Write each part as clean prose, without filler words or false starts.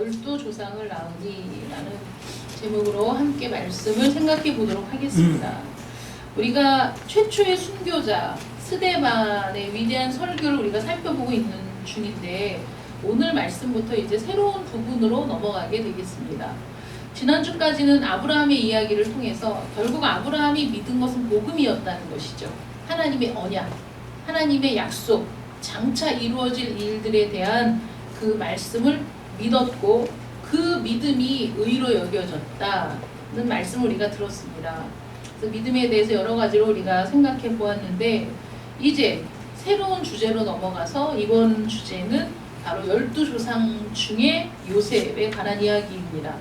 열두 조상을 낳으니 라는 제목으로 함께 말씀을 생각해 보도록 하겠습니다. 우리가 최초의 순교자 스데반의 위대한 설교를 우리가 살펴보고 있는 중인데 오늘 말씀부터 이제 새로운 부분으로 넘어가게 되겠습니다. 지난주까지는 아브라함의 이야기를 통해서 결국 아브라함이 믿은 것은 복음이었다는 것이죠. 하나님의 언약, 하나님의 약속, 장차 이루어질 일들에 대한 그 말씀을 믿었고 그 믿음이 의로 여겨졌다는 말씀을 우리가 들었습니다. 그래서 믿음에 대해서 여러 가지로 우리가 생각해 보았는데 이제 새로운 주제로 넘어가서 이번 주제는 바로 12조상 중에 요셉에 관한 이야기입니다.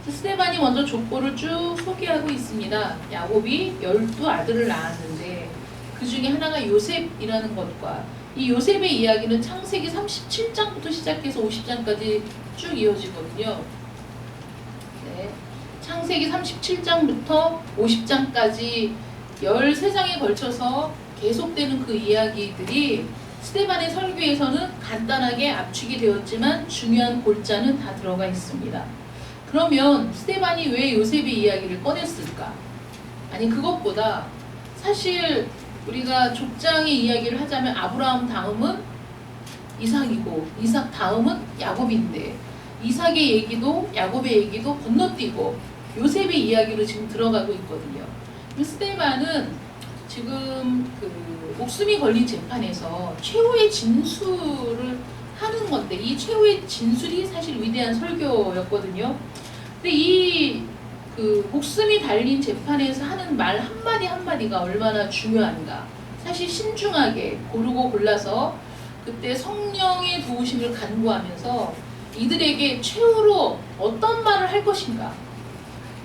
스데반이 먼저 족보를 쭉 소개하고 있습니다. 야곱이 12아들을 낳았는데 그 중에 하나가 요셉이라는 것과 이 요셉의 이야기는 창세기 37장부터 시작해서 50장까지 쭉 이어지거든요. 네. 창세기 37장부터 50장까지 13장에 걸쳐서 계속되는 그 이야기들이 스데반의 설교에서는 간단하게 압축이 되었지만 중요한 골자는 다 들어가 있습니다. 그러면 스데반이 왜 요셉의 이야기를 꺼냈을까? 아니 그것보다 사실 우리가 족장의 이야기를 하자면 아브라함 다음은 이삭이고 이삭 다음은 야곱인데 이삭의 얘기도 야곱의 얘기도 건너뛰고 요셉의 이야기로 지금 들어가고 있거든요. 스데반은 지금 그 목숨이 걸린 재판에서 최후의 진술을 하는 건데 이 최후의 진술이 사실 위대한 설교였거든요. 근데 이 그 목숨이 달린 재판에서 하는 말 한마디 한마디가 얼마나 중요한가. 사실 신중하게 고르고 골라서 그때 성령의 도우심을 간구하면서 이들에게 최후로 어떤 말을 할 것인가,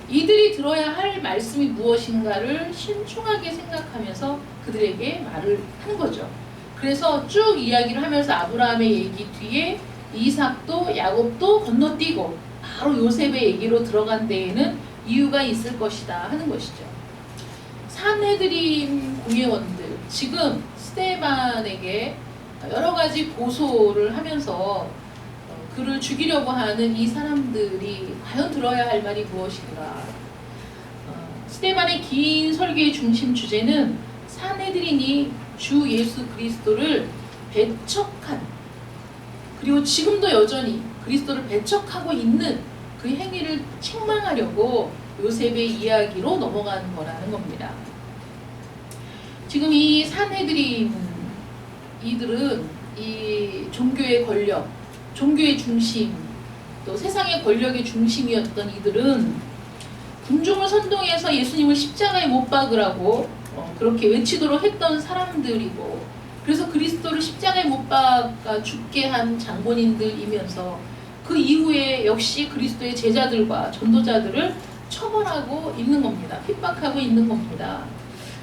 이들이 들어야 할 말씀이 무엇인가를 신중하게 생각하면서 그들에게 말을 하는 거죠. 그래서 쭉 이야기를 하면서 아브라함의 얘기 뒤에 이삭도 야곱도 건너뛰고 바로 요셉의 얘기로 들어간 데에는 이유가 있을 것이다 하는 것이죠. 산헤드린 공회원들, 지금 스데반에게 여러 가지 고소를 하면서 그를 죽이려고 하는 이 사람들이 과연 들어야 할 말이 무엇인가. 스데반의 긴 설교의 중심 주제는 산헤드린이 주 예수 그리스도를 배척한, 그리고 지금도 여전히 그리스도를 배척하고 있는 그 행위를 책망하려고 요셉의 이야기로 넘어가는 거라는 겁니다. 지금 이 산헤드린 이들은 이 종교의 권력, 종교의 중심, 또 세상의 권력의 중심이었던 이들은 군중을 선동해서 예수님을 십자가에 못 박으라고 그렇게 외치도록 했던 사람들이고, 그래서 그리스도를 십자가에 못 박아 죽게 한 장본인들이면서 그 이후에 역시 그리스도의 제자들과 전도자들을 처벌하고 있는 겁니다. 핍박하고 있는 겁니다.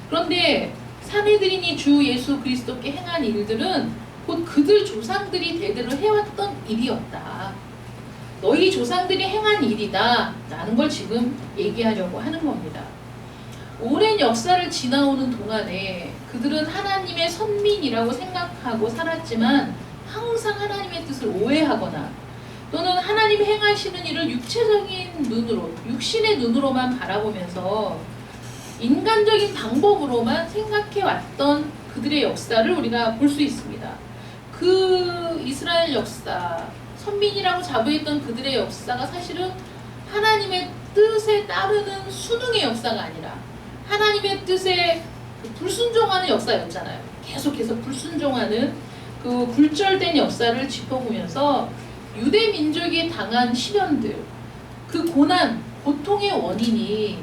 그런데 산헤드린이 주 예수 그리스도께 행한 일들은 곧 그들 조상들이 대대로 해왔던 일이었다. 너희 조상들이 행한 일이다 라는 걸 지금 얘기하려고 하는 겁니다. 오랜 역사를 지나오는 동안에 그들은 하나님의 선민이라고 생각하고 살았지만 항상 하나님의 뜻을 오해하거나 또는 하나님 행하시는 일을 육체적인 눈으로, 육신의 눈으로만 바라보면서 인간적인 방법으로만 생각해왔던 그들의 역사를 우리가 볼 수 있습니다. 그 이스라엘 역사, 선민이라고 자부했던 그들의 역사가 사실은 하나님의 뜻에 따르는 순응의 역사가 아니라 하나님의 뜻에 불순종하는 역사였잖아요. 계속해서 불순종하는 그 굴절된 역사를 짚어보면서 유대 민족이 당한 시련들, 그 고난, 고통의 원인이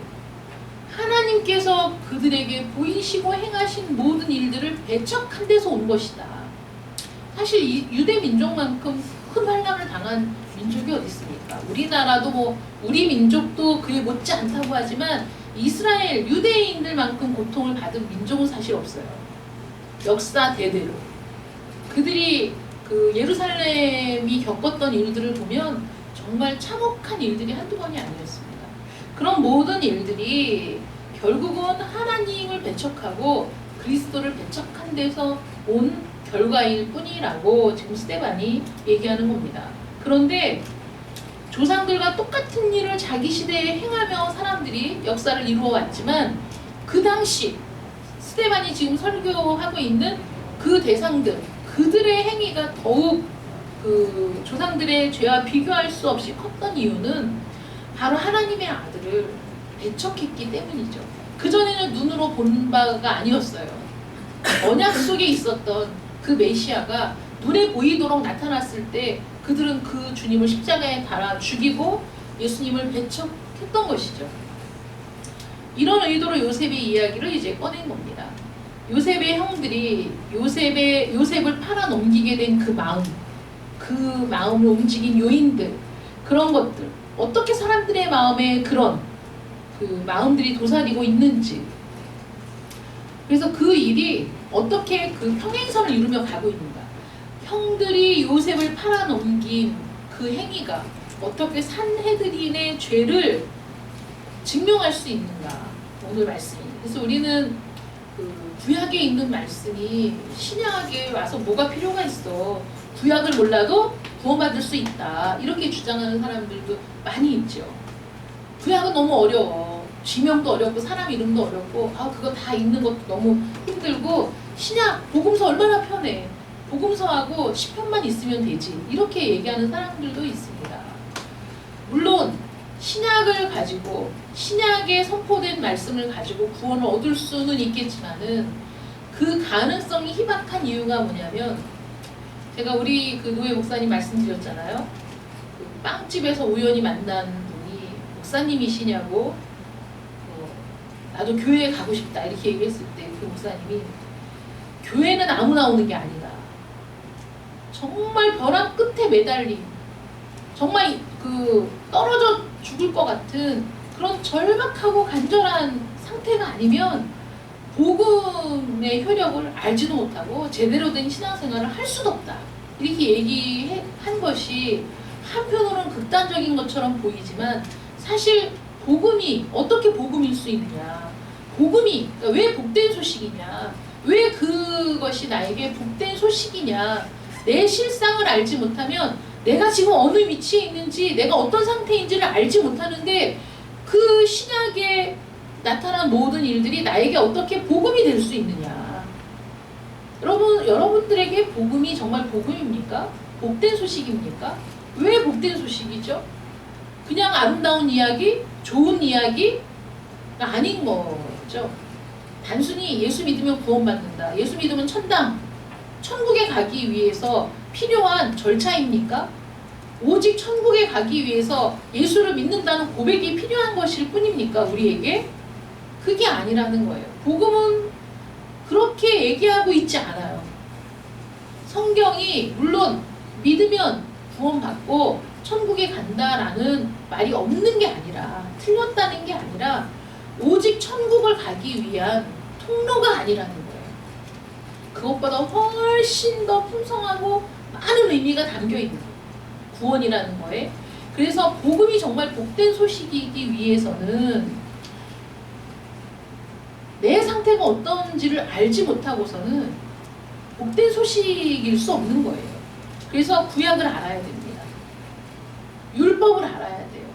하나님께서 그들에게 보이시고 행하신 모든 일들을 배척한 데서 온 것이다. 사실 이 유대 민족만큼 큰 환난을 당한 민족이 어디 있습니까? 우리나라도 뭐 우리 민족도 그에 못지 않다고 하지만 이스라엘 유대인들만큼 고통을 받은 민족은 사실 없어요. 역사 대대로 그들이 그 예루살렘이 겪었던 일들을 보면 정말 참혹한 일들이 한두 번이 아니었습니다. 그런 모든 일들이 결국은 하나님을 배척하고 그리스도를 배척한 데서 온 결과일 뿐이라고 지금 스데반이 얘기하는 겁니다. 그런데 조상들과 똑같은 일을 자기 시대에 행하며 사람들이 역사를 이루어왔지만 그 당시 스데반이 지금 설교하고 있는 그 대상들, 그들의 행위가 더욱 그 조상들의 죄와 비교할 수 없이 컸던 이유는 바로 하나님의 아들을 배척했기 때문이죠. 그전에는 눈으로 본 바가 아니었어요. 언약 속에 있었던 그 메시아가 눈에 보이도록 나타났을 때 그들은 그 주님을 십자가에 달아 죽이고 예수님을 배척했던 것이죠. 이런 의도로 요셉의 이야기를 이제 꺼낸 겁니다. 요셉의 형들이 요셉을 팔아 넘기게 된 그 마음을 움직인 요인들, 그런 것들, 어떻게 사람들의 마음에 그런 그 마음들이 도사리고 있는지, 그래서 그 일이 어떻게 그 평행선을 이루며 가고 있는가, 형들이 요셉을 팔아 넘긴 그 행위가 어떻게 산헤드린의 죄를 증명할 수 있는가, 오늘 말씀입니다. 그래서 우리는 그 구약에 있는 말씀이 신약에 와서 뭐가 필요가 있어, 구약을 몰라도 구원받을 수 있다, 이렇게 주장하는 사람들도 많이 있죠. 구약은 너무 어려워, 지명도 어렵고 사람 이름도 어렵고 그거 다 읽는 것도 너무 힘들고, 신약 복음서 얼마나 편해, 복음서하고 시편만 있으면 되지, 이렇게 얘기하는 사람들도 있습니다. 물론 신약을 가지고 신약에 선포된 말씀을 가지고 구원을 얻을 수는 있겠지만은 그 가능성이 희박한 이유가 뭐냐면, 제가 우리 그 노예 목사님 말씀드렸잖아요. 그 빵집에서 우연히 만난 분이 목사님이시냐고, 나도 교회에 가고 싶다 이렇게 얘기했을 때 그 목사님이, 교회는 아무나 오는 게 아니다, 정말 벼랑 끝에 매달린, 정말 그 떨어져 죽을 것 같은 그런 절박하고 간절한 상태가 아니면 복음의 효력을 알지도 못하고 제대로 된 신앙생활을 할 수도 없다, 이렇게 얘기한 것이 한편으로는 극단적인 것처럼 보이지만, 사실 복음이 어떻게 복음일 수 있느냐, 복음이 그러니까 왜 복된 소식이냐, 왜 그것이 나에게 복된 소식이냐, 내 실상을 알지 못하면 내가 지금 어느 위치에 있는지, 내가 어떤 상태인지를 알지 못하는데 그 신약에 나타난 모든 일들이 나에게 어떻게 복음이 될 수 있느냐. 여러분들에게 복음이 정말 복음입니까? 복된 소식입니까? 왜 복된 소식이죠? 그냥 아름다운 이야기, 좋은 이야기가 아닌 거죠. 단순히 예수 믿으면 구원받는다, 예수 믿으면 천국에 가기 위해서 필요한 절차입니까? 오직 천국에 가기 위해서 예수를 믿는다는 고백이 필요한 것일 뿐입니까, 우리에게? 그게 아니라는 거예요. 복음은 그렇게 얘기하고 있지 않아요. 성경이 물론 믿으면 구원받고 천국에 간다라는 말이 없는 게 아니라, 틀렸다는 게 아니라, 오직 천국을 가기 위한 통로가 아니라는 거예요. 그것보다 훨씬 더 풍성하고 많은 의미가 담겨있는 거예요, 구원이라는 거에. 그래서 복음이 정말 복된 소식이기 위해서는 내 상태가 어떤지를 알지 못하고서는 복된 소식일 수 없는 거예요. 그래서 구약을 알아야 됩니다. 율법을 알아야 돼요.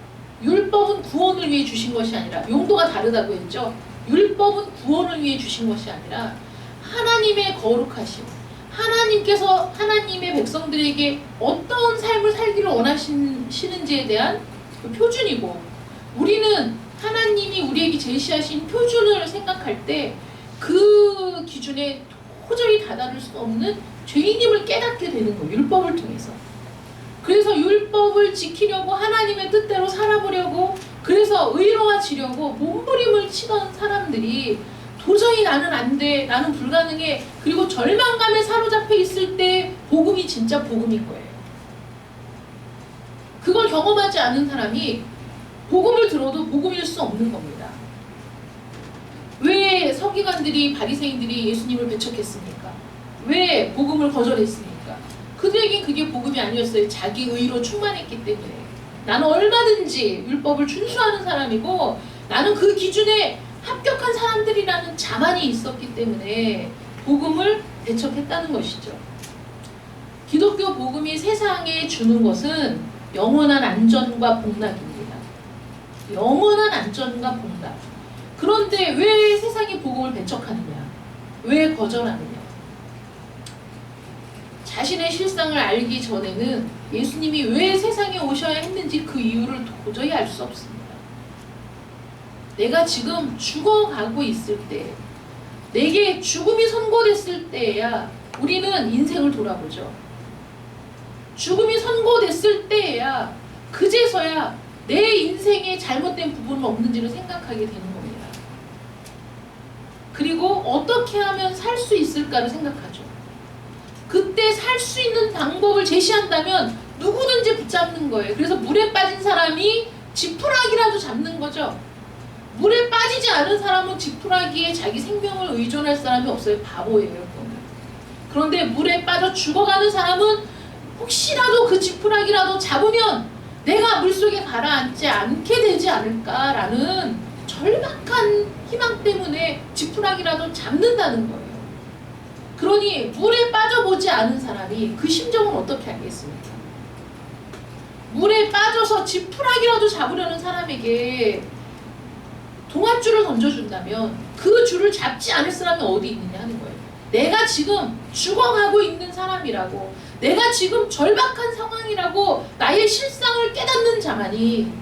율법은 구원을 위해 주신 것이 아니라, 용도가 다르다고 했죠. 율법은 구원을 위해 주신 것이 아니라 하나님의 거룩하심, 하나님께서 하나님의 백성들에게 어떤 삶을 살기를 원하시는지에 대한 그 표준이고, 우리는 하나님이 우리에게 제시하신 표준을 생각할 때 그 기준에 도저히 다다를 수 없는 죄인임을 깨닫게 되는 거예요, 율법을 통해서. 그래서 율법을 지키려고, 하나님의 뜻대로 살아보려고, 그래서 의로워지려고 몸부림을 치던 사람들이 도저히 나는 안 돼, 나는 불가능해, 그리고 절망감에 사로잡혀 있을 때 복음이 진짜 복음인 거예요. 그걸 경험하지 않은 사람이 복음을 들어도 복음일 수 없는 겁니다. 왜 서기관들이, 바리새인들이 예수님을 배척했습니까? 왜 복음을 거절했습니까? 그들에게 그게 복음이 아니었어요. 자기 의로 충만했기 때문에. 나는 얼마든지 율법을 준수하는 사람이고 나는 그 기준에 합격한 사람들이라는 자만이 있었기 때문에 복음을 배척했다는 것이죠. 기독교 복음이 세상에 주는 것은 영원한 안전과 복락입니다. 영원한 안전과 복락. 그런데 왜 세상에 복음을 배척하느냐? 왜 거절하느냐? 자신의 실상을 알기 전에는 예수님이 왜 세상에 오셔야 했는지 그 이유를 도저히 알 수 없습니다. 내가 지금 죽어가고 있을 때, 내게 죽음이 선고됐을 때야 우리는 인생을 돌아보죠. 죽음이 선고됐을 때야 그제서야 내 인생에 잘못된 부분은 없는지를 생각하게 되는 겁니다. 그리고 어떻게 하면 살 수 있을까를 생각하죠. 그때 살 수 있는 방법을 제시한다면 누구든지 붙잡는 거예요. 그래서 물에 빠진 사람이 지푸라기라도 잡는 거죠. 물에 빠지지 않은 사람은 지푸라기에 자기 생명을 의존할 사람이 없어요. 바보예요. 그런데 물에 빠져 죽어가는 사람은 혹시라도 그 지푸라기라도 잡으면 내가 물속에 가라앉지 않게 되지 않을까라는 절박한 희망 때문에 지푸라기라도 잡는다는 거예요. 그러니 물에 빠져보지 않은 사람이 그 심정은 어떻게 알겠습니까? 물에 빠져서 지푸라기라도 잡으려는 사람에게 동아줄을 던져준다면 그 줄을 잡지 않을 사람이 어디 있느냐 하는 거예요. 내가 지금 죽어가고 있는 사람이라고, 내가 지금 절박한 상황이라고 나의 실상을 깨닫는 자만이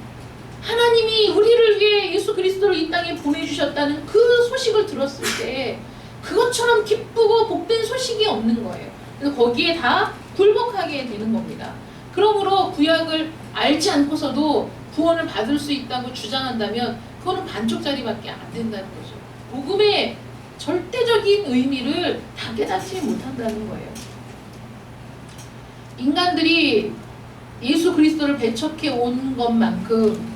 하나님이 우리를 위해 예수 그리스도를 이 땅에 보내주셨다는 그 소식을 들었을 때 그것처럼 기쁘고 복된 소식이 없는 거예요. 그래서 거기에 다 굴복하게 되는 겁니다. 그러므로 구약을 알지 않고서도 구원을 받을 수 있다고 주장한다면 그거는 반쪽짜리밖에 안 된다는 거죠. 복음의 절대적인 의미를 다 깨닫지 못한다는 거예요. 인간들이 예수 그리스도를 배척해 온 것만큼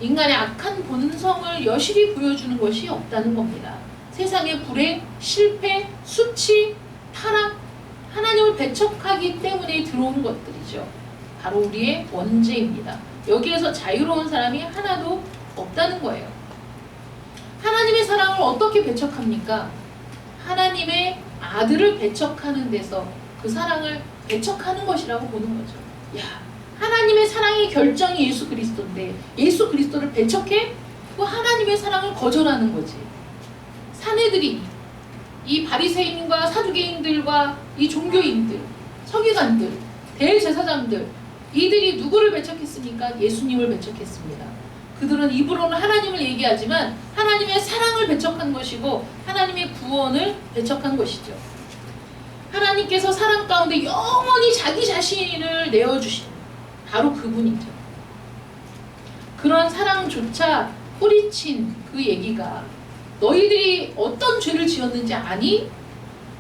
인간의 악한 본성을 여실히 보여주는 것이 없다는 겁니다. 세상의 불행, 실패, 수치, 타락, 하나님을 배척하기 때문에 들어온 것들이죠. 바로 우리의 원죄입니다. 여기에서 자유로운 사람이 하나도 없다는 거예요. 하나님의 사랑을 어떻게 배척합니까? 하나님의 아들을 배척하는 데서 그 사랑을 배척하는 것이라고 보는 거죠. 야, 하나님의 사랑의 결정이 예수 그리스도인데 예수 그리스도를 배척해? 그 하나님의 사랑을 거절하는 거지. 사내들이 이 바리새인과 사두개인들과 이 종교인들, 서기관들, 대제사장들 이들이 누구를 배척했습니까? 예수님을 배척했습니다. 그들은 입으로는 하나님을 얘기하지만 하나님의 사랑을 배척한 것이고 하나님의 구원을 배척한 것이죠. 하나님께서 사랑 가운데 영원히 자기 자신을 내어주신 바로 그분이죠. 그런 사랑조차 뿌리친 그 얘기가 너희들이 어떤 죄를 지었는지 아니?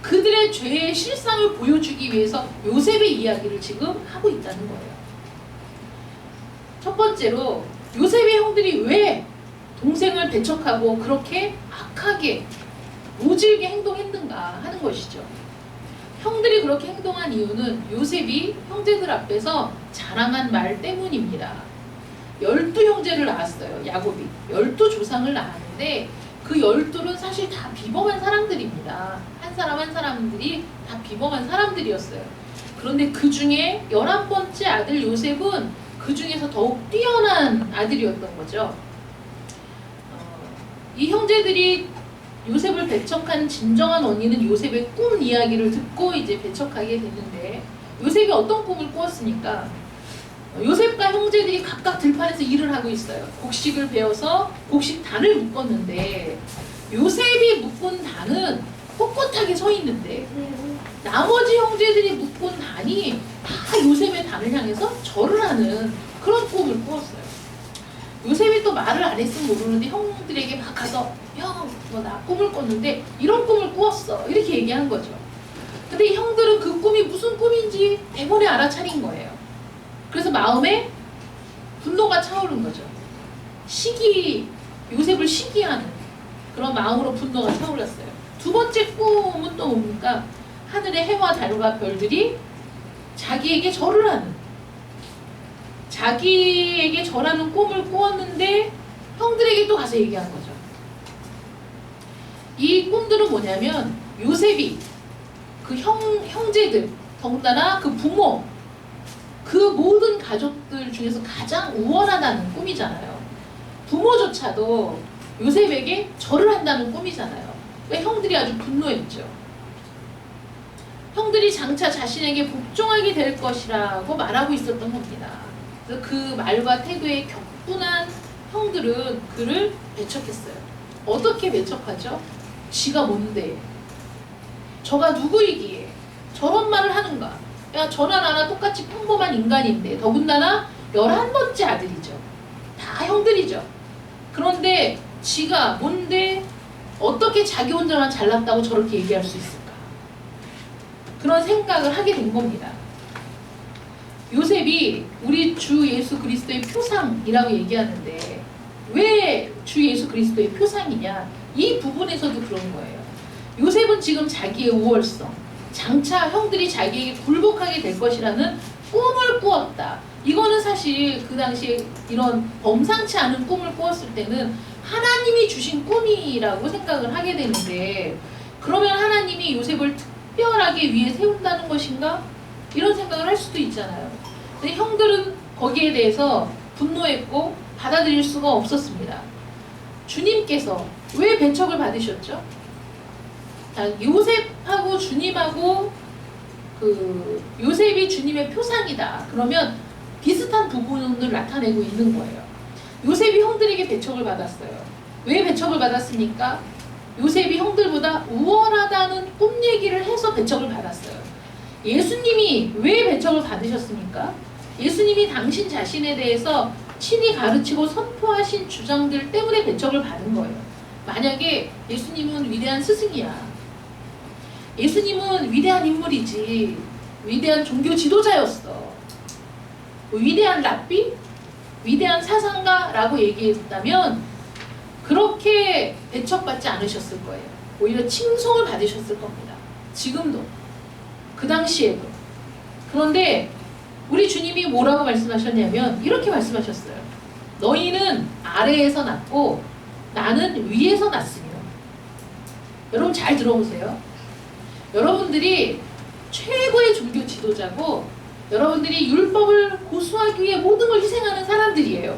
그들의 죄의 실상을 보여주기 위해서 요셉의 이야기를 지금 하고 있다는 거예요. 첫 번째로 요셉의 형들이 왜 동생을 배척하고 그렇게 악하게 모질게 행동했는가 하는 것이죠. 형들이 그렇게 행동한 이유는 요셉이 형제들 앞에서 자랑한 말 때문입니다. 12형제를 낳았어요. 야곱이 12조상을 낳았는데 그 12는 사실 다 비범한 사람들입니다. 한 사람 한 사람들이 다 비범한 사람들이었어요. 그런데 그 중에 11번째 아들 요셉은 그 중에서 더욱 뛰어난 아들이었던 거죠. 이 형제들이 요셉을 배척한 진정한 원인은 요셉의 꿈 이야기를 듣고 이제 배척하게 됐는데 요셉이 어떤 꿈을 꾸었습니까? 요셉과 형제들이 각각 들판에서 일을 하고 있어요. 곡식을 베어서 곡식단을 묶었는데 요셉이 묶은 단은 꼿꼿하게 서 있는데 나머지 형제들이 묶은 단이 다 요셉의 단을 향해서 절을 하는 그런 꿈을 꾸었어요. 요셉이 또 말을 안 했으면 모르는데 형들에게 막 가서 형, 나 꿈을 꿨는데 이런 꿈을 꾸었어 이렇게 얘기한 거죠. 근데 형들은 그 꿈이 무슨 꿈인지 대번에 알아차린 거예요. 그래서 마음에 분노가 차오른 거죠. 요셉을 시기하는 그런 마음으로 분노가 차올랐어요. 두 번째 꿈은 또 뭡니까? 하늘의 해와 달과 별들이 자기에게 절을 하는, 자기에게 절하는 꿈을 꾸었는데 형들에게 또 가서 얘기한 거죠. 이 꿈들은 뭐냐면 요셉이 그 형제들, 더군다나 그 부모, 그 그 모든 가족들 중에서 가장 우월하다는 꿈이잖아요. 부모조차도 요셉에게 절을 한다는 꿈이잖아요. 그러니까 형들이 아주 분노했죠. 형들이 장차 자신에게 복종하게 될 것이라고 말하고 있었던 겁니다. 그래서 그 말과 태도에 격분한 형들은 그를 배척했어요. 어떻게 배척하죠? 지가 뭔데? 저가 누구이기에 저런 말을 하는가? 야, 저나 나나 똑같이 평범한 인간인데 더군다나 11번째 아들이죠. 다 형들이죠. 그런데 지가 뭔데 어떻게 자기 혼자만 잘났다고 저렇게 얘기할 수 있을까? 그런 생각을 하게 된 겁니다. 요셉이 우리 주 예수 그리스도의 표상이라고 얘기하는데 왜 주 예수 그리스도의 표상이냐? 이 부분에서도 그런 거예요. 요셉은 지금 자기의 우월성, 장차 형들이 자기에게 굴복하게 될 것이라는 꿈을 꾸었다. 이거는 사실 그 당시에 이런 범상치 않은 꿈을 꾸었을 때는 하나님이 주신 꿈이라고 생각을 하게 되는데, 그러면 하나님이 요셉을 특별하게 위에 세운다는 것인가? 이런 생각을 할 수도 있잖아요. 근데 형들은 거기에 대해서 분노했고 받아들일 수가 없었습니다. 주님께서 왜 배척을 받으셨죠? 요셉하고 주님하고 요셉이 주님의 표상이다. 그러면 비슷한 부분을 나타내고 있는 거예요. 요셉이 형들에게 배척을 받았어요. 왜 배척을 받았습니까? 요셉이 형들보다 우월하다는 꿈 얘기를 해서 배척을 받았어요. 예수님이 왜 배척을 받으셨습니까? 예수님이 당신 자신에 대해서 친히 가르치고 선포하신 주장들 때문에 배척을 받은 거예요. 만약에 예수님은 위대한 스승이야. 예수님은 위대한 인물이지. 위대한 종교 지도자였어. 위대한 랍비? 위대한 사상가라고 얘기했다면 그렇게 배척받지 않으셨을 거예요. 오히려 칭송을 받으셨을 겁니다. 지금도. 그 당시에도. 그런데 우리 주님이 뭐라고 말씀하셨냐면 이렇게 말씀하셨어요. 너희는 아래에서 났고 나는 위에서 났으며. 여러분 잘 들어보세요. 여러분들이 최고의 종교 지도자고 여러분들이 율법을 고수하기 위해 모든 걸 희생하는 사람들이에요.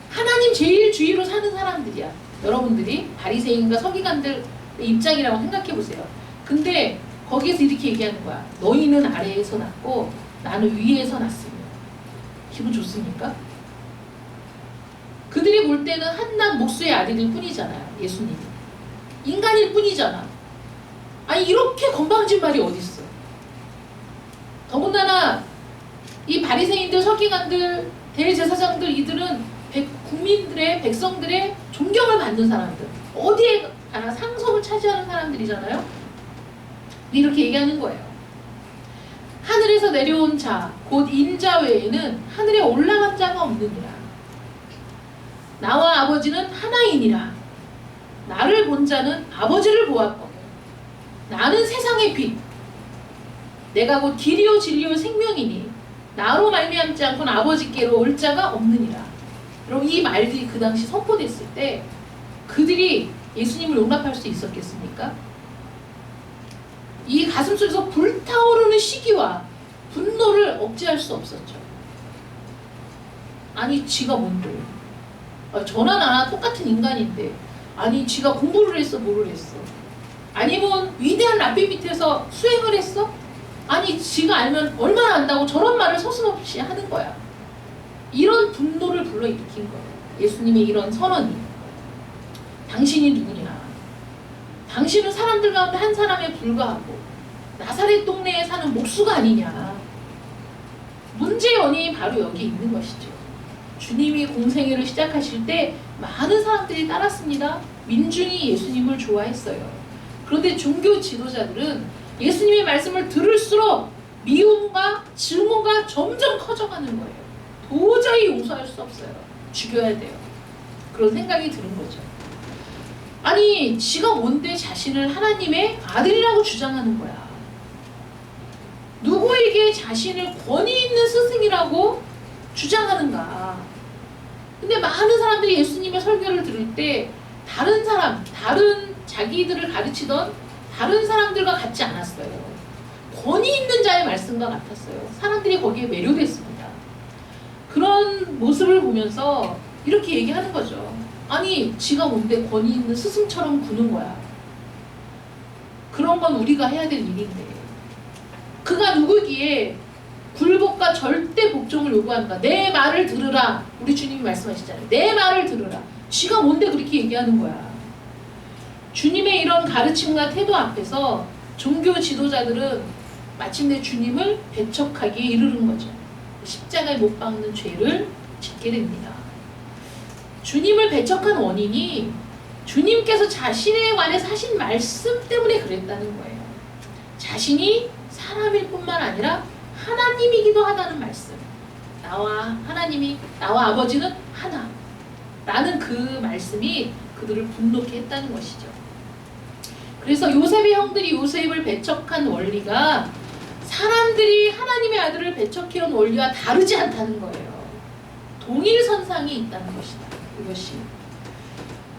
하나님 제일 주의로 사는 사람들이야. 여러분들이 바리새인과 서기관들의 입장이라고 생각해 보세요. 근데 거기에서 이렇게 얘기하는 거야. 너희는 아래에서 났고 나는 위에서 났으며. 기분 좋습니까? 그들이 볼 때는 한낱 목수의 아들일 뿐이잖아요. 예수님이. 인간일 뿐이잖아. 아니 이렇게 건방진 말이 어딨어. 더군다나 이 바리새인들, 서기관들, 대제사장들 이들은 국민들의, 백성들의 존경을 받는 사람들. 어디에 가나 상석을 차지하는 사람들이잖아요. 이렇게 얘기하는 거예요. 하늘에서 내려온 자, 곧 인자 외에는 하늘에 올라간 자가 없느니라. 나와 아버지는 하나이니라. 나를 본 자는 아버지를 보았거늘. 나는 세상의 빛. 내가 곧 길이요 진리요 생명이니 나로 말미암지 않고는 아버지께로 올 자가 없느니라. 여러분 이 말들이 그 당시 선포됐을 때 그들이 예수님을 용납할 수 있었겠습니까? 이 가슴속에서 불타오르는 시기와 분노를 억제할 수 없었죠. 아니 지가 뭔데? 저나 나나 똑같은 인간인데 아니 지가 공부를 했어 뭐를 했어? 아니면 위대한 랍비 밑에서 수행을 했어? 아니 지가 알면 얼마나 안다고 저런 말을 서슴없이 하는 거야. 이런 분노를 불러일으킨 거예요. 예수님의 이런 선언이. 당신이 누구냐? 당신은 사람들 가운데 한 사람에 불과하고 나사렛 동네에 사는 목수가 아니냐. 문제의 원인이 바로 여기 있는 것이죠. 주님이 공생애를 시작하실 때 많은 사람들이 따랐습니다. 민중이 예수님을 좋아했어요. 그런데 종교 지도자들은 예수님의 말씀을 들을수록 미움과 증오가 점점 커져가는 거예요. 도저히 용서할 수 없어요. 죽여야 돼요. 그런 생각이 드는 거죠. 아니 지가 뭔데 자신을 하나님의 아들이라고 주장하는 거야. 누구에게 자신을 권위 있는 스승이라고 주장하는가. 근데 많은 사람들이 예수님의 설교를 들을 때 다른 사람, 다른 자기들을 가르치던 다른 사람들과 같지 않았어요. 권위 있는 자의 말씀과 같았어요. 사람들이 거기에 매료됐습니다. 그런 모습을 보면서 이렇게 얘기하는 거죠. 아니, 지가 뭔데 권위 있는 스승처럼 구는 거야. 그런 건 우리가 해야 될 일인데. 그가 누구기에 굴복과 절대 복종을 요구하는가. 내 말을 들으라. 우리 주님이 말씀하시잖아요. 내 말을 들으라. 지가 뭔데 그렇게 얘기하는 거야. 주님의 이런 가르침과 태도 앞에서 종교 지도자들은 마침내 주님을 배척하기에 이르는 거죠. 십자가에 못 박는 죄를 짓게 됩니다. 주님을 배척한 원인이 주님께서 자신에 관해서 하신 말씀 때문에 그랬다는 거예요. 자신이 사람일 뿐만 아니라 하나님이기도 하다는 말씀. 나와 하나님이, 나와 아버지는 하나. 라는 그 말씀이 그들을 분노케 했다는 것이죠. 그래서 요셉의 형들이 요셉을 배척한 원리가 사람들이 하나님의 아들을 배척해온 원리와 다르지 않다는 거예요. 동일선상이 있다는 것이다. 이것이.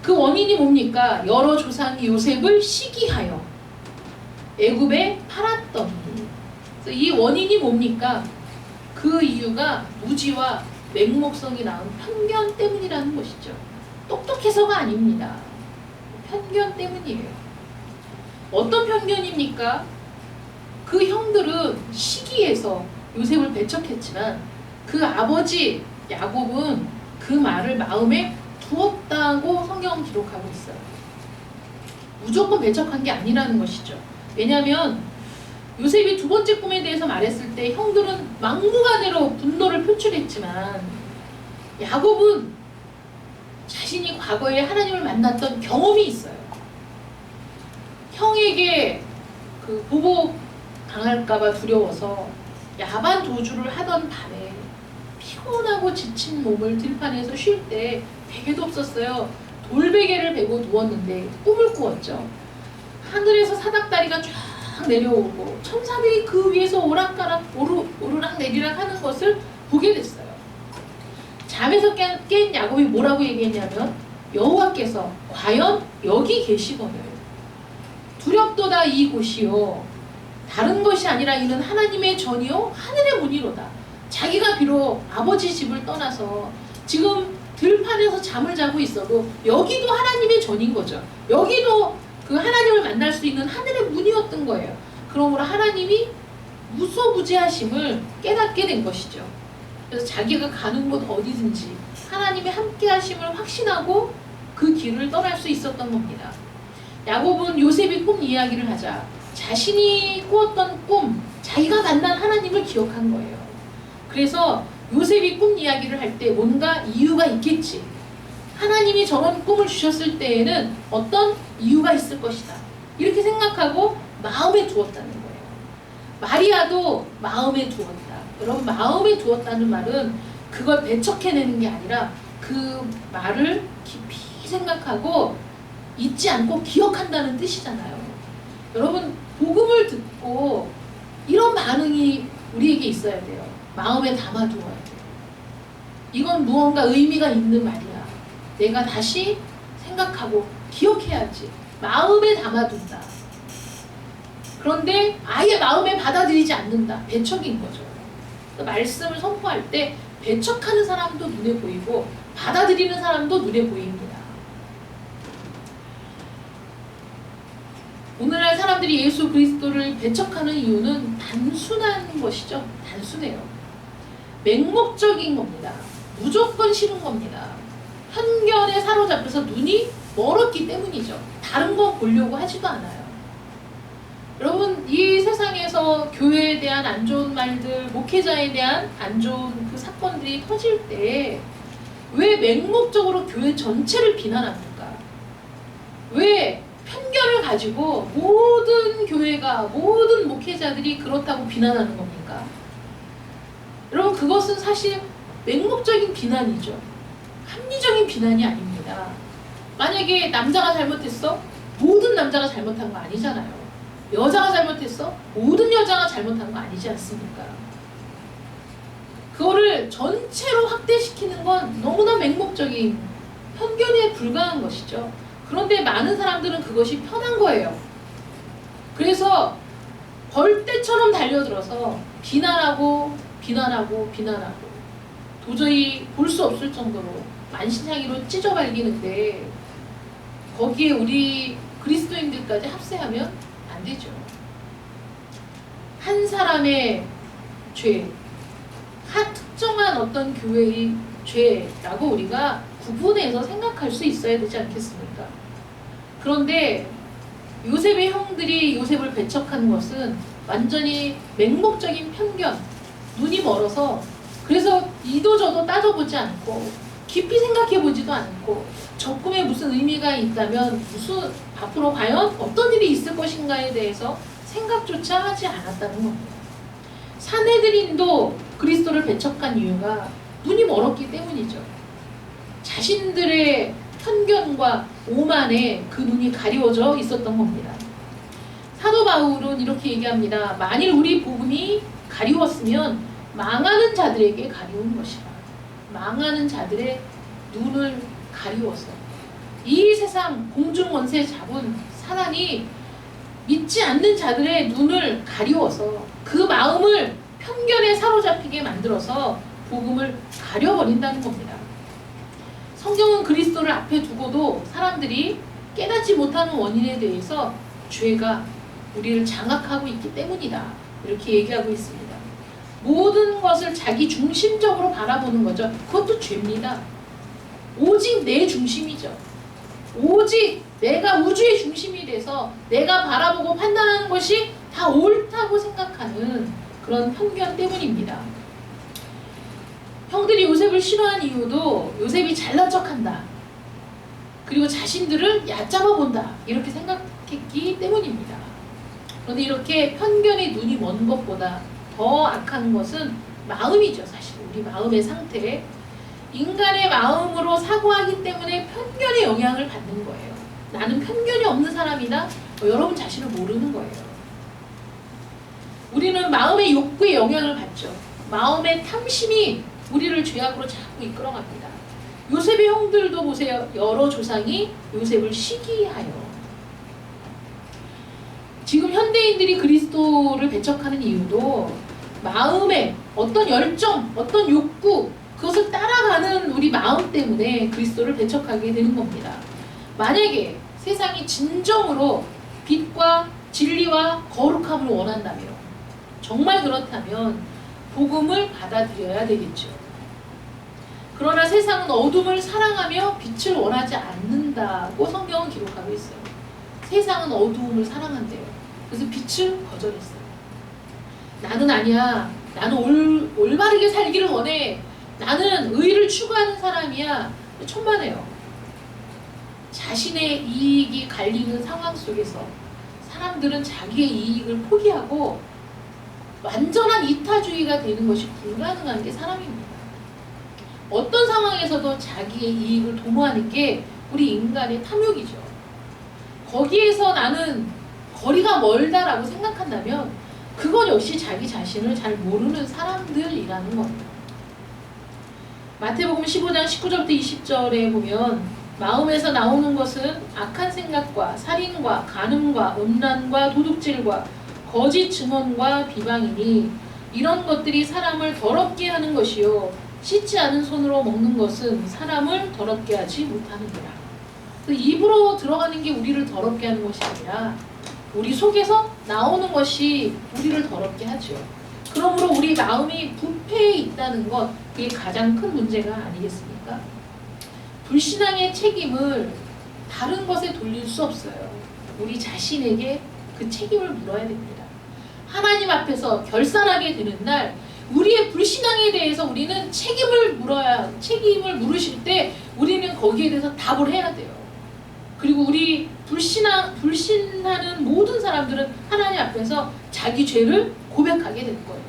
그 원인이 뭡니까? 여러 조상이 요셉을 시기하여 애굽에 팔았더니. 이 원인이 뭡니까? 그 이유가 무지와 맹목성이 낳은 편견 때문이라는 것이죠. 똑똑해서가 아닙니다. 편견 때문이에요. 어떤 편견입니까? 그 형들은 시기해서 요셉을 배척했지만 그 아버지 야곱은 그 말을 마음에 두었다고 성경은 기록하고 있어요. 무조건 배척한 게 아니라는 것이죠. 왜냐하면 요셉이 두 번째 꿈에 대해서 말했을 때 형들은 막무가내로 분노를 표출했지만 야곱은 자신이 과거에 하나님을 만났던 경험이 있어요. 형에게 그 보복 당할까봐 두려워서 야반 도주를 하던 밤에 피곤하고 지친 몸을 들판에서 쉴 때 베개도 없었어요. 돌베개를 베고 누웠는데 꿈을 꾸었죠. 하늘에서 사닥다리가 쫙 내려오고 천사들이 그 위에서 오르락 내리락 하는 것을 보게 됐어요. 잠에서 깬 야곱이 뭐라고 얘기했냐면 여호와께서 과연 여기 계시거늘 두렵도다 이곳이요 다른 것이 아니라 이는 하나님의 전이요 하늘의 문이로다. 자기가 비록 아버지 집을 떠나서 지금 들판에서 잠을 자고 있어도 여기도 하나님의 전인 거죠. 여기도 그 하나님을 만날 수 있는 하늘의 문이었던 거예요. 그러므로 하나님이 무소부지하심을 깨닫게 된 것이죠. 그래서 자기가 가는 곳 어디든지 하나님의 함께 하심을 확신하고 그 길을 떠날 수 있었던 겁니다. 야곱은 요셉이 꿈 이야기를 하자 자신이 꾸었던 꿈, 자기가 만난 하나님을 기억한 거예요. 그래서 요셉이 꿈 이야기를 할 때 뭔가 이유가 있겠지. 하나님이 저런 꿈을 주셨을 때에는 어떤 이유가 있을 것이다. 이렇게 생각하고 마음에 두었다는 거예요. 마리아도 마음에 두었다. 여러분, 마음에 두었다는 말은 그걸 배척해내는 게 아니라 그 말을 깊이 생각하고 잊지 않고 기억한다는 뜻이잖아요. 여러분, 복음을 듣고 이런 반응이 우리에게 있어야 돼요. 마음에 담아두어야 돼요. 이건 무언가 의미가 있는 말이야. 내가 다시 생각하고 기억해야지. 마음에 담아둔다. 그런데 아예 마음에 받아들이지 않는다. 배척인 거죠. 말씀을 선포할 때 배척하는 사람도 눈에 보이고 받아들이는 사람도 눈에 보입니다. 오늘날 사람들이 예수 그리스도를 배척하는 이유는 단순한 것이죠. 단순해요. 맹목적인 겁니다. 무조건 싫은 겁니다. 편견에 사로잡혀서 눈이 멀었기 때문이죠. 다른 거 보려고 하지도 않아요. 여러분, 이 세상에서 교회에 대한 안 좋은 말들, 목회자에 대한 안 좋은 그 사건들이 터질 때 왜 맹목적으로 교회 전체를 비난합니까? 왜 편견을 가지고 모든 교회가, 모든 목회자들이 그렇다고 비난하는 겁니까? 여러분, 그것은 사실 맹목적인 비난이죠. 합리적인 비난이 아닙니다. 만약에 남자가 잘못했어? 모든 남자가 잘못한 거 아니잖아요. 여자가 잘못했어? 모든 여자가 잘못한 거 아니지 않습니까? 그거를 전체로 확대시키는 건 너무나 맹목적인 편견에 불과한 것이죠. 그런데 많은 사람들은 그것이 편한 거예요. 그래서 벌떼처럼 달려들어서 비난하고 도저히 볼 수 없을 정도로 만신창이로 찢어발기는데 거기에 우리 그리스도인들까지 합세하면 안 되죠. 한 사람의 죄, 한 특정한 어떤 교회의 죄라고 우리가 구분해서 생각할 수 있어야 되지 않겠습니까? 그런데 요셉의 형들이 요셉을 배척한 것은 완전히 맹목적인 편견, 눈이 멀어서 그래서 이도저도 따져보지 않고 깊이 생각해보지도 않고 적금에 무슨 의미가 있다면 무슨 앞으로 과연 어떤 일이 있을 것인가에 대해서 생각조차 하지 않았다는 겁니다. 산헤드린도 그리스도를 배척한 이유가 눈이 멀었기 때문이죠. 자신들의 편견과 오만에 그 눈이 가리워져 있었던 겁니다. 사도 바울은 이렇게 얘기합니다. 만일 우리 복음이 가리웠으면 망하는 자들에게 가리운 것이라. 망하는 자들의 눈을 가리워서 이 세상 공중원세 잡은 사단이 믿지 않는 자들의 눈을 가리워서 그 마음을 편견에 사로잡히게 만들어서 복음을 가려버린다는 겁니다. 성경은 그리스도를 앞에 두고도 사람들이 깨닫지 못하는 원인에 대해서 죄가 우리를 장악하고 있기 때문이다. 이렇게 얘기하고 있습니다. 모든 것을 자기 중심적으로 바라보는 거죠. 그것도 죄입니다. 오직 내 중심이죠. 오직 내가 우주의 중심이 돼서 내가 바라보고 판단하는 것이 다 옳다고 생각하는 그런 편견 때문입니다. 형들이 요셉을 싫어한 이유도 요셉이 잘난 척한다. 그리고 자신들을 얕잡아 본다. 이렇게 생각했기 때문입니다. 그런데 이렇게 편견의 눈이 먼 것보다 더 악한 것은 마음이죠. 사실 우리 마음의 상태. 인간의 마음으로 사고하기 때문에 편견의 영향을 받는 거예요. 나는 편견이 없는 사람이다? 여러분 자신을 모르는 거예요. 우리는 마음의 욕구에 영향을 받죠. 마음의 탐심이 우리를 죄악으로 자꾸 이끌어갑니다. 요셉의 형들도 보세요. 여러 조상이 요셉을 시기하여. 지금 현대인들이 그리스도를 배척하는 이유도 마음에 어떤 열정, 어떤 욕구, 그것을 따라가는 우리 마음 때문에 그리스도를 배척하게 되는 겁니다. 만약에 세상이 진정으로 빛과 진리와 거룩함을 원한다면, 정말 그렇다면 복음을 받아들여야 되겠죠. 그러나 세상은 어둠을 사랑하며 빛을 원하지 않는다고 성경은 기록하고 있어요. 세상은 어두움을 사랑한대요. 그래서 빛을 거절했어요. 나는 아니야. 나는 올바르게 살기를 원해. 나는 의를 추구하는 사람이야. 천만에요. 자신의 이익이 갈리는 상황 속에서 사람들은 자기의 이익을 포기하고 완전한 이타주의가 되는 것이 불가능한 게 사람입니다. 어떤 상황에서도 자기의 이익을 도모하는 게 우리 인간의 탐욕이죠. 거기에서 나는 거리가 멀다라고 생각한다면 그건 역시 자기 자신을 잘 모르는 사람들이라는 겁니다. 마태복음 15장 19절부터 20절에 보면 마음에서 나오는 것은 악한 생각과 살인과 간음과 음란과 도둑질과 거짓 증언과 비방이니 이런 것들이 사람을 더럽게 하는 것이요 씻지 않은 손으로 먹는 것은 사람을 더럽게 하지 못하는구나. 입으로 들어가는 게 우리를 더럽게 하는 것이 아니라 우리 속에서 나오는 것이 우리를 더럽게 하죠. 그러므로 우리 마음이 부패해 있다는 것, 그게 가장 큰 문제가 아니겠습니까? 불신앙의 책임을 다른 것에 돌릴 수 없어요. 우리 자신에게 그 책임을 물어야 됩니다. 하나님 앞에서 결산하게 되는 날 우리의 불신앙에 대해서 우리는 책임을 물으실 때 우리는 거기에 대해서 답을 해야 돼요. 그리고 우리 불신하는 모든 사람들은 하나님 앞에서 자기 죄를 고백하게 될 거예요.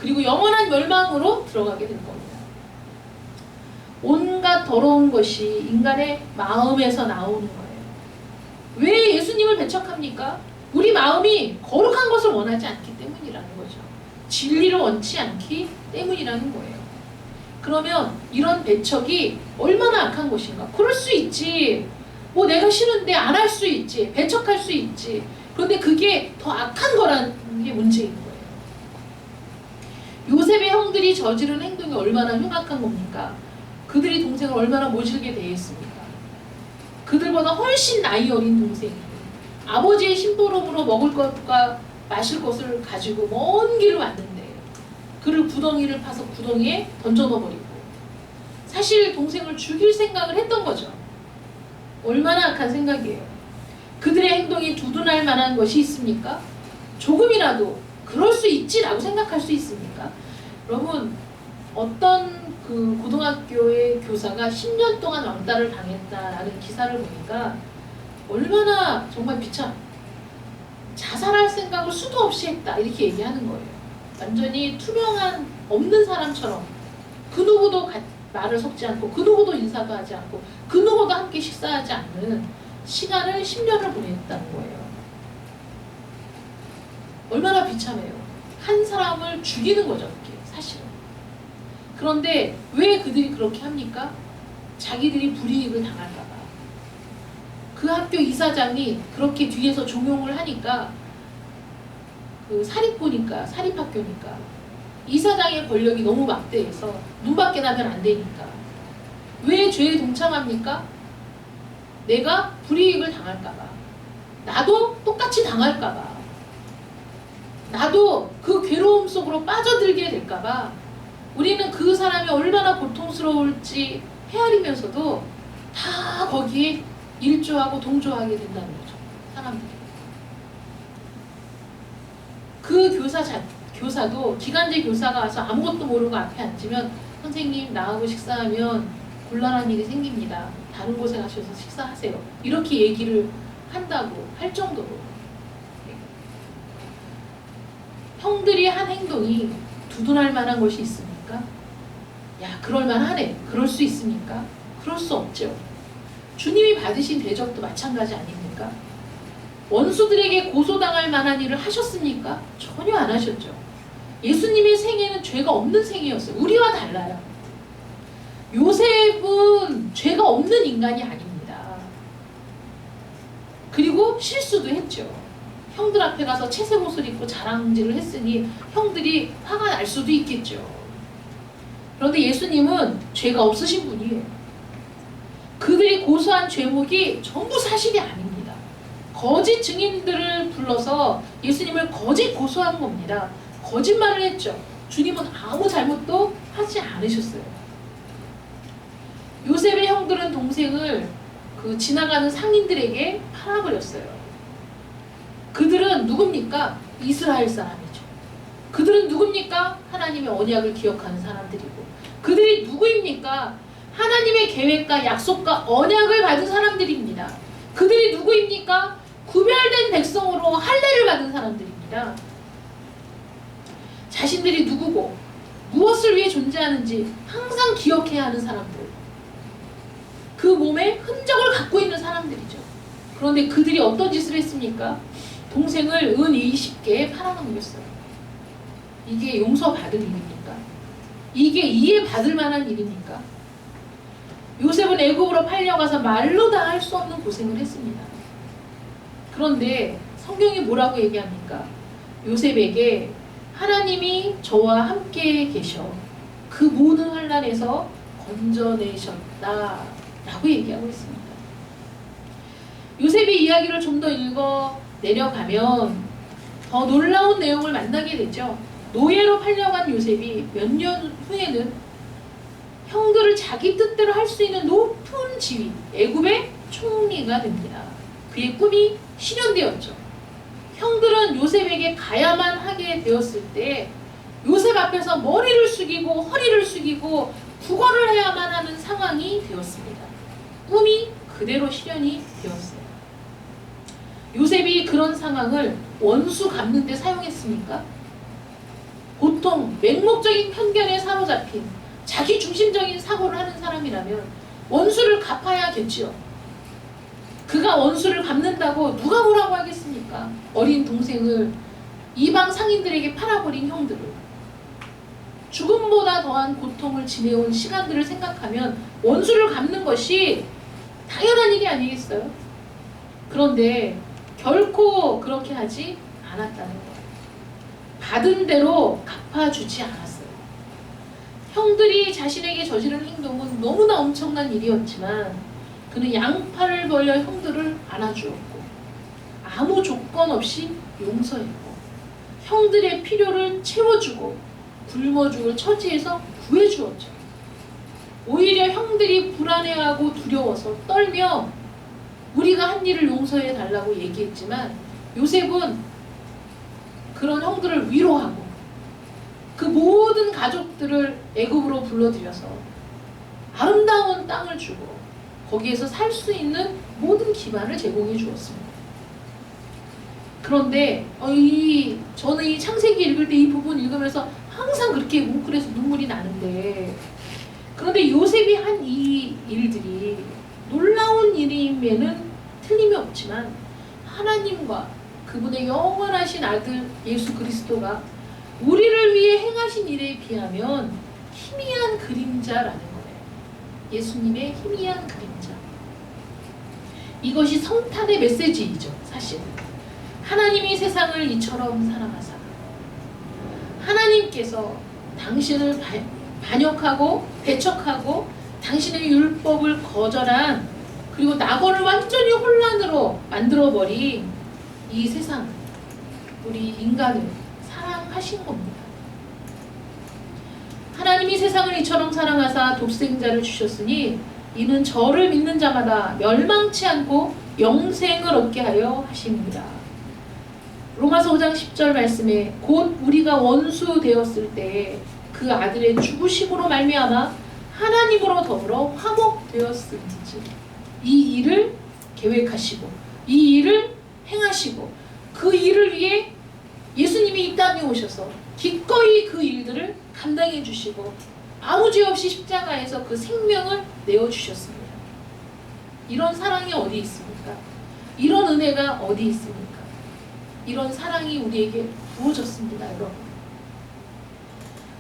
그리고 영원한 멸망으로 들어가게 될 겁니다. 온갖 더러운 것이 인간의 마음에서 나오는 거예요. 왜 예수님을 배척합니까? 우리 마음이 거룩한 것을 원하지 않기 때문이라는 거죠. 진리를 원치 않기 때문이라는 거예요. 그러면 이런 배척이 얼마나 악한 것인가? 그럴 수 있지. 뭐 내가 싫은데 안 할 수 있지. 배척할 수 있지. 그런데 그게 더 악한 거란 게 문제인 거예요. 요셉의 형들이 저지른 행동이 얼마나 흉악한 겁니까? 그들이 동생을 얼마나 모질게 대했습니까? 그들보다 훨씬 나이 어린 동생이 아버지의 심부름으로 먹을 것과 마실 것을 가지고 먼 길을 왔는데 그를 구덩이를 파서 구덩이에 던져 넣어버리고 사실 동생을 죽일 생각을 했던 거죠. 얼마나 악한 생각이에요. 그들의 행동이 두둔할 만한 것이 있습니까? 조금이라도 그럴 수 있지라고 생각할 수 있습니까? 여러분, 어떤 그 고등학교의 교사가 10년 동안 왕따를 당했다라는 기사를 보니까 얼마나 정말 비참, 자살할 생각을 수도 없이 했다 이렇게 얘기하는 거예요. 완전히 투명한 없는 사람처럼 그 누구도 말을 섞지 않고 그 누구도 인사도 하지 않고 그 누구도 함께 식사하지 않는 시간을 10년을 보냈다는 거예요. 얼마나 비참해요. 한 사람을 죽이는 거죠, 그게 사실은. 그런데 왜 그들이 그렇게 합니까? 자기들이 불이익을 당할까봐. 그 학교 이사장이 그렇게 뒤에서 종용을 하니까 그 사립학교니까 이사장의 권력이 너무 막대해서 눈밖에 나면 안 되니까 왜 죄에 동참합니까? 내가 불이익을 당할까봐, 나도 똑같이 당할까봐, 나도 그 괴로움 속으로 빠져들게 될까봐 우리는 그 사람이 얼마나 고통스러울지 헤아리면서도 다 거기에 일조하고 동조하게 된다는 거죠. 사람들이. 그 교사도 기간제 교사가 와서 아무것도 모르고 앞에 앉으면 선생님 나하고 식사하면 곤란한 일이 생깁니다. 다른 곳에 가셔서 식사하세요. 이렇게 얘기를 한다고 할 정도로 형들이 한 행동이 두둔할 만한 것이 있습니까? 야, 그럴 만하네. 그럴 수 있습니까? 그럴 수 없죠. 주님이 받으신 대접도 마찬가지 아닙니까? 원수들에게 고소당할 만한 일을 하셨습니까? 전혀 안 하셨죠. 예수님의 생애는 죄가 없는 생애였어요. 우리와 달라요. 요셉은 죄가 없는 인간이 아닙니다. 그리고 실수도 했죠. 형들 앞에 가서 채색 옷을 입고 자랑질을 했으니 형들이 화가 날 수도 있겠죠. 그런데 예수님은 죄가 없으신 분이에요. 그들이 고소한 죄목이 전부 사실이 아닙니다. 거짓 증인들을 불러서 예수님을 거짓 고소한 겁니다. 거짓말을 했죠. 주님은 아무 잘못도 하지 않으셨어요. 요셉의 형들은 동생을 그 지나가는 상인들에게 팔아버렸어요. 그들은 누굽니까? 이스라엘 사람이죠. 그들은 누굽니까? 하나님의 언약을 기억하는 사람들이고, 그들이 누구입니까? 하나님의 계획과 약속과 언약을 받은 사람들입니다. 그들이 누구입니까? 구별된 백성으로 할례를 받은 사람들입니다. 자신들이 누구고 무엇을 위해 존재하는지 항상 기억해야 하는 사람들, 그 몸에 흔적을 갖고 있는 사람들이죠. 그런데 그들이 어떤 짓을 했습니까? 동생을 은 20개에 팔아넘겼어요. 이게 용서받을 일입니까? 이게 이해받을 만한 일입니까? 요셉은 애굽으로 팔려가서 말로 다 할 수 없는 고생을 했습니다. 그런데 성경이 뭐라고 얘기합니까? 요셉에게 하나님이 저와 함께 계셔 그 모든 환난에서 건져내셨다 라고 얘기하고 있습니다. 요셉의 이야기를 좀 더 읽어 내려가면 더 놀라운 내용을 만나게 되죠. 노예로 팔려간 요셉이 몇 년 후에는 형들을 자기 뜻대로 할 수 있는 높은 지위, 애굽의 총리가 됩니다. 그의 꿈이 실현되었죠. 형들은 요셉에게 가야만 하게 되었을 때 요셉 앞에서 머리를 숙이고 허리를 숙이고 구걸을 해야만 하는 상황이 되었습니다. 꿈이 그대로 실현이 되었어요. 요셉이 그런 상황을 원수 갚는 데 사용했습니까? 보통 맹목적인 편견에 사로잡힌 자기 중심적인 사고를 하는 사람이라면 원수를 갚아야겠지요. 그가 원수를 갚는다고 누가 뭐라고 하겠습니까? 어린 동생을 이방 상인들에게 팔아버린 형들을, 죽음보다 더한 고통을 지내온 시간들을 생각하면 원수를 갚는 것이 당연한 일이 아니겠어요? 그런데 결코 그렇게 하지 않았다는 거예요. 받은 대로 갚아주지 않았어요. 형들이 자신에게 저지른 행동은 너무나 엄청난 일이었지만 그는 양팔을 벌려 형들을 안아주었고 아무 조건 없이 용서했고 형들의 필요를 채워주고 굶어 죽을 처지에서 구해주었죠. 오히려 형들이 불안해하고 두려워서 떨며 우리가 한 일을 용서해 달라고 얘기했지만 요셉은 그런 형들을 위로하고 그 모든 가족들을 애굽으로 불러들여서 아름다운 땅을 주고 거기에서 살 수 있는 모든 기반을 제공해 주었습니다. 그런데 저는 이 창세기 읽을 때 이 부분 읽으면서 항상 그렇게 뭉클해서 눈물이 나는데, 그런데 요셉이 한 이 일들이 놀라운 일임에는 틀림이 없지만 하나님과 그분의 영원하신 아들 예수 그리스도가 우리를 위해 행하신 일에 비하면 희미한 그림자라는 거예요. 예수님의 희미한 그림자. 이것이 성탄의 메시지이죠. 사실 하나님이 세상을 이처럼 사랑하사 하나님께서 당신을 반역하고 배척하고 당신의 율법을 거절한, 그리고 낙원을 완전히 혼란으로 만들어버린 이 세상, 우리 인간을 사랑하신 겁니다. 하나님이 세상을 이처럼 사랑하사 독생자를 주셨으니 이는 저를 믿는 자마다 멸망치 않고 영생을 얻게 하여 하십니다. 로마서 5장 10절 말씀에 곧 우리가 원수 되었을 때 그 아들의 죽으심으로 말미암아 하나님으로 더불어 화목되었음이지, 이 일을 계획하시고 이 일을 행하시고 그 일을 위해 예수님이 이 땅에 오셔서 기꺼이 그 일들을 감당해 주시고 아무 죄 없이 십자가에서 그 생명을 내어주셨습니다. 이런 사랑이 어디 있습니까? 이런 은혜가 어디 있습니까? 이런 사랑이 우리에게 부어졌습니다. 여러분,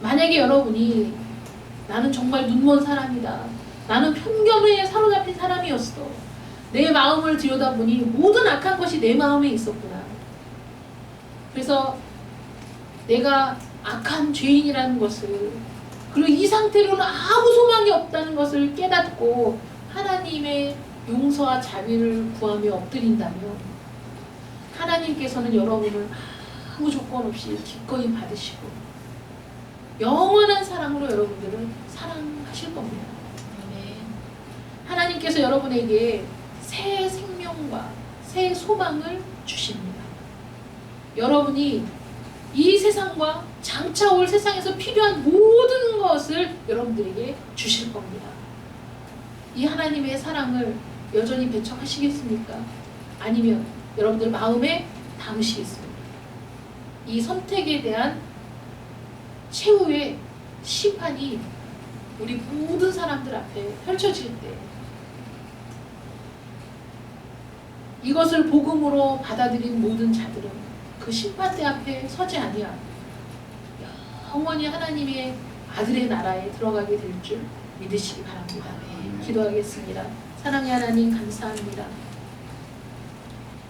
만약에 여러분이 나는 정말 눈먼 사람이다, 나는 편견에 사로잡힌 사람이었어, 내 마음을 들여다보니 모든 악한 것이 내 마음에 있었구나, 그래서 내가 악한 죄인이라는 것을, 그리고 이 상태로는 아무 소망이 없다는 것을 깨닫고 하나님의 용서와 자비를 구하며 엎드린다면 하나님께서는 여러분을 아무 조건 없이 기꺼이 받으시고 영원한 사랑으로 여러분들을 사랑하실 겁니다. 하나님께서 여러분에게 새 생명과 새 소망을 주십니다. 여러분이 이 세상과 장차 올 세상에서 필요한 모든 것을 여러분들에게 주실 겁니다. 이 하나님의 사랑을 여전히 배척하시겠습니까? 아니면 여러분들 마음에 담으시겠습니까? 이 선택에 대한 최후의 심판이 우리 모든 사람들 앞에 펼쳐질 때 이것을 복음으로 받아들인 모든 자들은 그 심판대 앞에 서지 아니하고 영원히 하나님의 아들의 나라에 들어가게 될 줄 믿으시기 바랍니다. 기도하겠습니다. 사랑의 하나님, 감사합니다.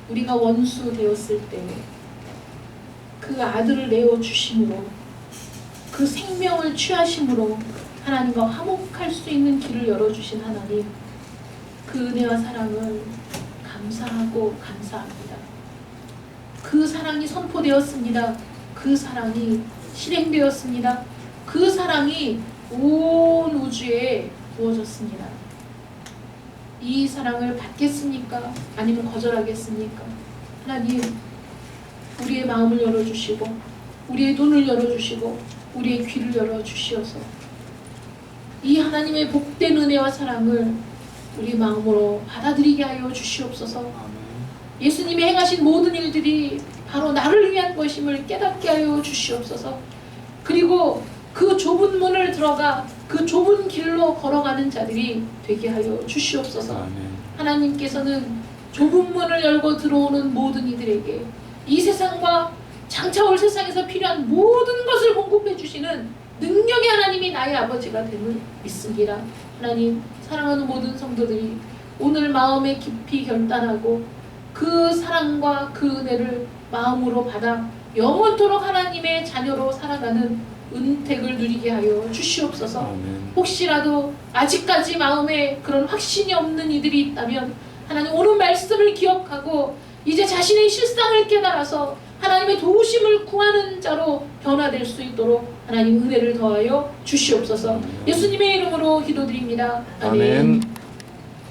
우리가 원수 되었을 때 그 아들을 내어주심으로, 그 생명을 취하심으로 하나님과 화목할 수 있는 길을 열어주신 하나님, 그 은혜와 사랑을 감사하고 감사합니다. 그 사랑이 선포되었습니다. 그 사랑이 실행되었습니다. 그 사랑이 온 우주에 부어졌습니다. 이 사랑을 받겠습니까? 아니면 거절하겠습니까? 하나님, 우리의 마음을 열어주시고 우리의 눈을 열어주시고 우리의 귀를 열어주시어서 이 하나님의 복된 은혜와 사랑을 우리 마음으로 받아들이게 하여 주시옵소서. 예수님이 행하신 모든 일들이 바로 나를 위한 것임을 깨닫게 하여 주시옵소서. 그리고 그 좁은 문을 들어가 그 좁은 길로 걸어가는 자들이 되게 하여 주시옵소서. 하나님께서는 좁은 문을 열고 들어오는 모든 이들에게 이 세상과 장차 올 세상에서 필요한 모든 것을 공급해 주시는 능력의 하나님이 나의 아버지가 됨을 믿습니다. 하나님, 사랑하는 모든 성도들이 오늘 마음에 깊이 결단하고 그 사랑과 그 은혜를 마음으로 받아 영원토록 하나님의 자녀로 살아가는 은택을 누리게 하여 주시옵소서. 아멘. 혹시라도 아직까지 마음에 그런 확신이 없는 이들이 있다면 하나님 오늘 말씀을 기억하고 이제 자신의 실상을 깨달아서 하나님의 도우심을 구하는 자로 변화될 수 있도록 하나님 은혜를 더하여 주시옵소서. 예수님의 이름으로 기도드립니다. 아멘. 아멘.